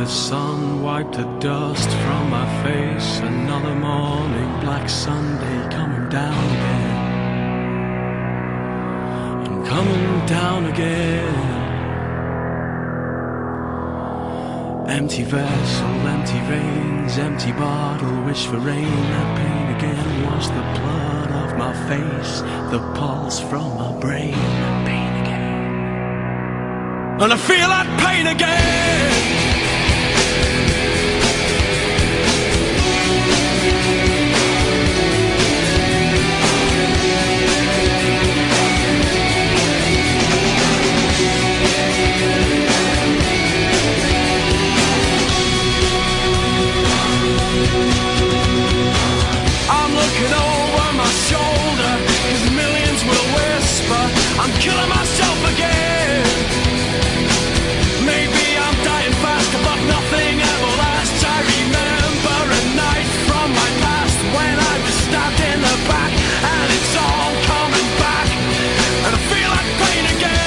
sun wiped the dust from my face. Another morning, Black Sunday coming down again. I'm coming down again. Empty vessel, empty veins, empty bottle, wish for rain. That pain again, wash the blood off my face, the pulse from my brain. That pain again, and I feel that pain again. I'm looking over my shoulder, 'cause millions will whisper I'm killing myself again. Maybe I'm dying fast, but nothing ever lasts. I remember a night from my past when I was stabbed in the back, and it's all coming back, and I feel like pain again.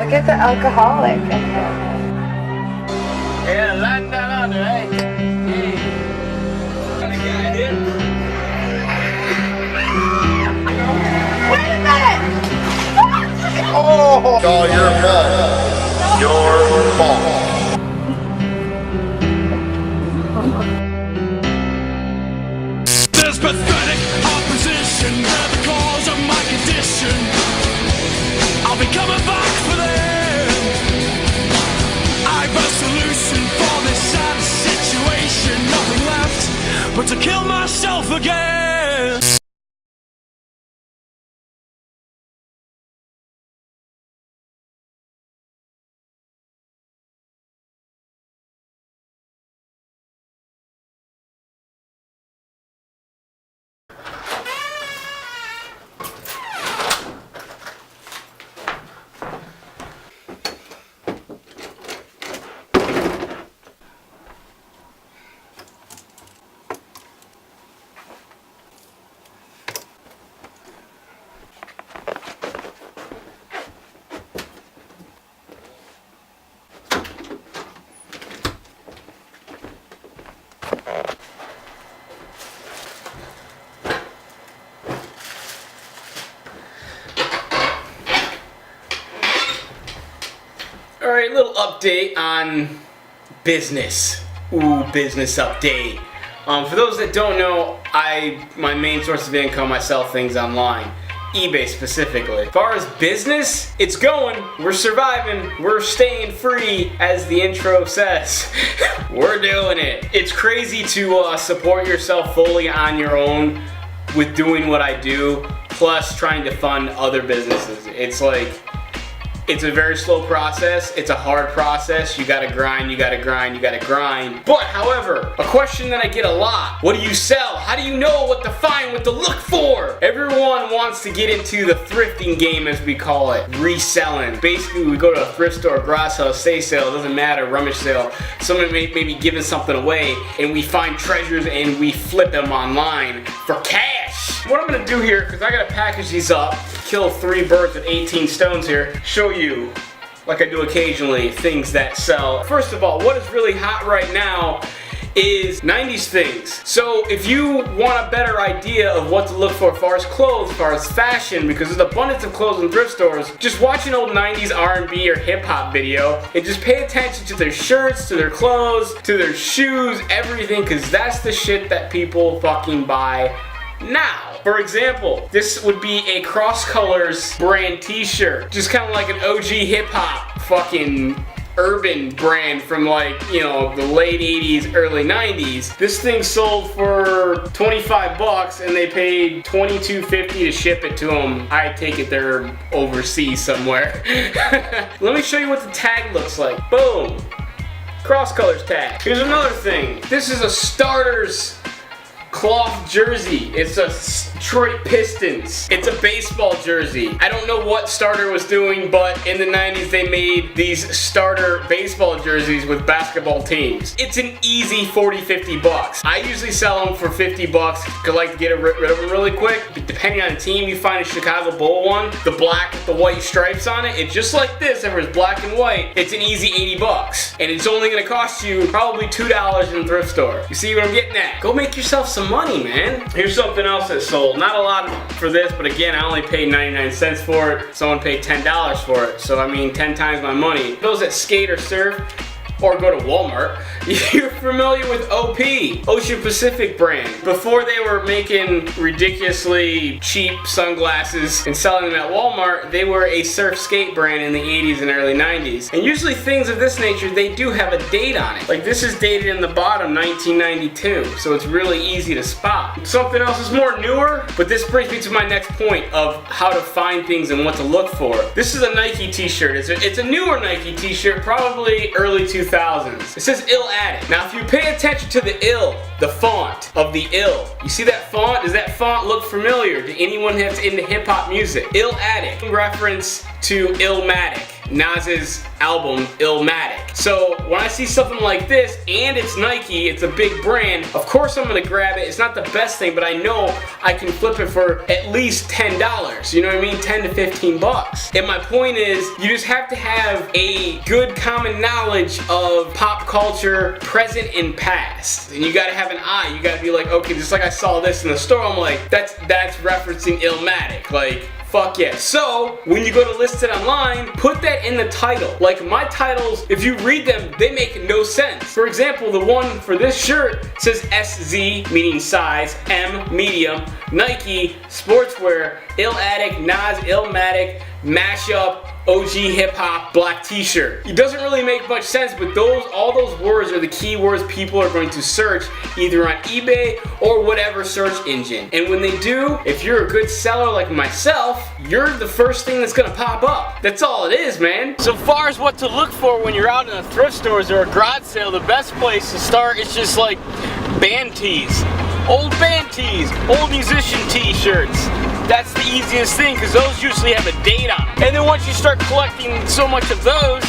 Look at the alcoholic in him. Yeah, line down under, eh? Yeah. Got a guy, dude. Wait a minute! Oh, it's all your fault. Your fault. There's pathetic opposition, they're the cause of my condition. I'll be coming back for them. I've a solution for this sad situation. Nothing left but to kill myself again. Alright, little update on business. Ooh, business update. For those that don't know, my main source of income, I sell things online. eBay specifically. As far as business, it's going. We're surviving. We're staying free, as the intro says. We're doing it. It's crazy to support yourself fully on your own with doing what I do, plus trying to fund other businesses. It's like, it's a very slow process. It's a hard process. You gotta grind, you gotta grind, you gotta grind. But, however, a question that I get a lot: what do you sell? How do you know what to find, what to look for? Everyone wants to get into the thrifting game, as we call it, reselling. Basically, we go to a thrift store, garage sale, estate sale, it doesn't matter, rummage sale. Someone may be giving something away, and we find treasures and we flip them online for cash. What I'm gonna do here, because I gotta package these up, kill 3 birds with 18 stones here, show you, like I do occasionally, things that sell. First of all, what is really hot right now is 90s things. So if you want a better idea of what to look for as far as clothes, as far as fashion, because there's an abundance of clothes in thrift stores, just watch an old 90s R&B or hip hop video and just pay attention to their shirts, to their clothes, to their shoes, everything, because that's the shit that people fucking buy now. For example, this would be a Cross Colors brand t-shirt. Just kind of like an OG hip hop fucking urban brand from, like, you know, the late 80s, early 90s. This thing sold for 25 bucks and they paid $22.50 to ship it to them. I take it they're overseas somewhere. Let me show you what the tag looks like. Boom. Cross Colors tag. Here's another thing. This is a Starters cloth jersey. It's a Detroit Pistons. It's a baseball jersey. I don't know what Starter was doing, but in the 90s they made these Starter baseball jerseys with basketball teams. It's an easy 40-50 bucks. I usually sell them for 50 bucks because I like to get rid of them really quick. But depending on the team, you find a Chicago Bull one, the black with the white stripes on it. It's just like this, if it's black and white. It's an easy 80 bucks. And it's only gonna cost you probably $2 in the thrift store. You see what I'm getting at? Go make yourself some money, man. Here's something else that sold. Not a lot for this, but again, I only paid 99 cents for it. Someone paid $10 for it. So I mean, 10 times my money. Those that skate or surf, or go to Walmart, you're familiar with OP, Ocean Pacific brand. Before they were making ridiculously cheap sunglasses and selling them at Walmart, they were a surf skate brand in the 80s and early 90s. And usually things of this nature, they do have a date on it. Like this is dated in the bottom, 1992, so it's really easy to spot. Something else is more newer, but this brings me to my next point of how to find things and what to look for. This is a Nike t-shirt. It's a newer Nike t-shirt, probably early 2000s. It says Ill Addict. Now if you pay attention to the ill, the font of the ill, you see that font? Does that font look familiar to anyone that's into hip hop music? Ill Addict, in reference to Illmatic, Nas's album Illmatic. So when I see something like this and it's Nike, it's a big brand, of course I'm gonna grab it. It's not the best thing, but I know I can flip it for at least $10. You know what I mean? 10 to 15 bucks. And my point is, you just have to have a good common knowledge of pop culture, present and past. And you gotta have an eye. You gotta be like, okay, just like I saw this in the store, I'm like, that's referencing Illmatic. Like, fuck yeah. So, when you go to list it online, put that in the title. Like my titles, if you read them, they make no sense. For example, the one for this shirt says SZ, meaning size, M, medium, Nike, sportswear, Ill Addict, Nas, Illmatic, mashup, OG hip hop, black t-shirt. It doesn't really make much sense, but all those words are the key words people are going to search either on eBay or whatever search engine. And when they do, if you're a good seller like myself, you're the first thing that's gonna pop up. That's all it is, man. So far as what to look for when you're out in the thrift stores or a garage sale, the best place to start is just like band tees. Old band tees, old musician t-shirts. That's the easiest thing because those usually have a date on them. And then once you start collecting so much of those,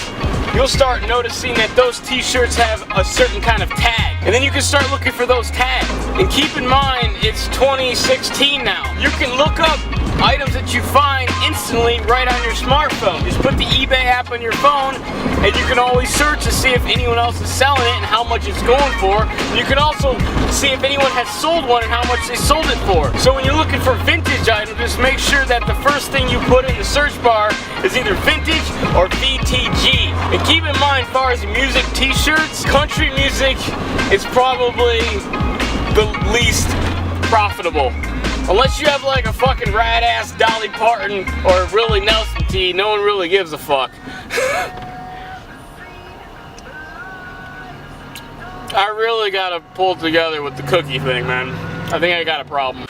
you'll start noticing that those t-shirts have a certain kind of tag. And then you can start looking for those tags. And keep in mind, it's 2016 now. You can look up items that you find instantly right on your smartphone. Just put the eBay app on your phone and you can always search to see if anyone else is selling it and how much it's going for. You can also see if anyone has sold one and how much they sold it for. So when you're looking for vintage items, just make sure that the first thing you put in the search bar is either vintage or VTG. And keep in mind, as far as music t-shirts, country music is probably the least profitable. Unless you have like a fucking rad ass Dolly Parton or a Willie Nelson tee, no one really gives a fuck. I really gotta pull together with the cookie thing, man. I think I got a problem.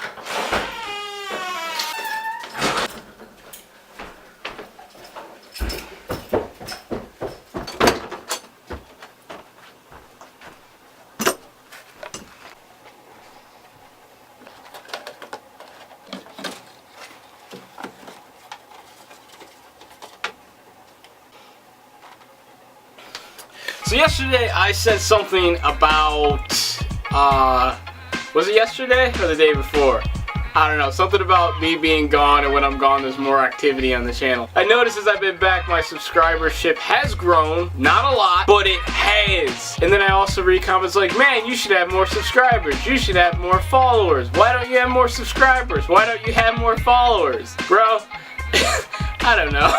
So yesterday I said something about, was it yesterday or the day before? I don't know, something about me being gone, and when I'm gone there's more activity on the channel. I noticed as I've been back my subscribership has grown, not a lot, but it has. And then I also read comments like, man, you should have more subscribers, you should have more followers. Why don't you have more subscribers? Why don't you have more followers? Bro, I don't know.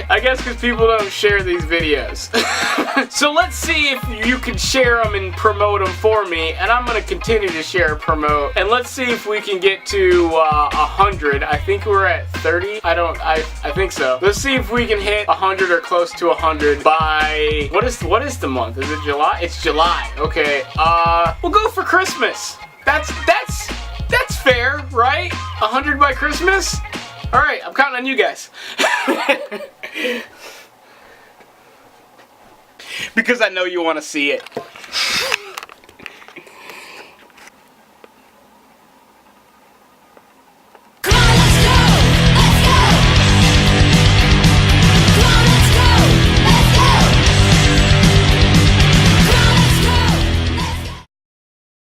I guess because people don't share these videos. So let's see if you can share them and promote them for me, and I'm going to continue to share and promote. And let's see if we can get to 100. I think we're at 30. I think so. Let's see if we can hit 100 or close to 100 by, what is the month? Is it July? It's July. Okay. We'll go for Christmas. That's fair, right? 100 by Christmas? Alright, I'm counting on you guys. Because I know you want to see it.